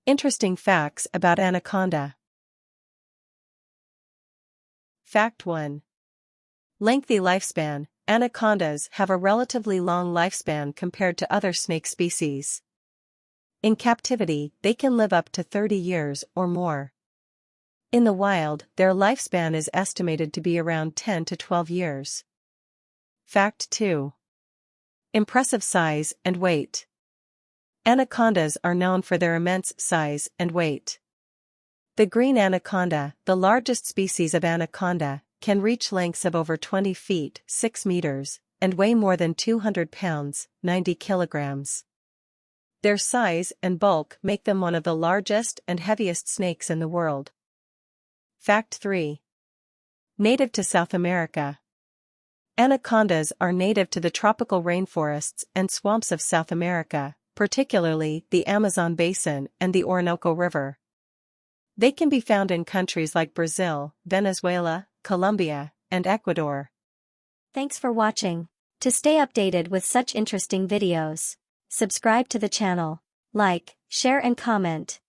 Interesting facts about anaconda. Fact 1. Lengthy lifespan. Anacondas have a relatively long lifespan compared to other snake species. In captivity, they can live up to 30 years or more. In the wild, their lifespan is estimated to be around 10 to 12 years. Fact 2. Impressive size and weight. Anacondas are known for their immense size and weight. The green anaconda, the largest species of anaconda, can reach lengths of over 20 feet, 6 meters, and weigh more than 200 pounds, 90 kilograms. Their size and bulk make them one of the largest and heaviest snakes in the world. Fact 3. Native to South America. Anacondas are native to the tropical rainforests and swamps of South America, particularly the Amazon basin and the Orinoco River. They can be found in countries like Brazil, Venezuela, Colombia, and Ecuador. Thanks for watching. To stay updated with such interesting videos, subscribe to the channel, like, share and comment.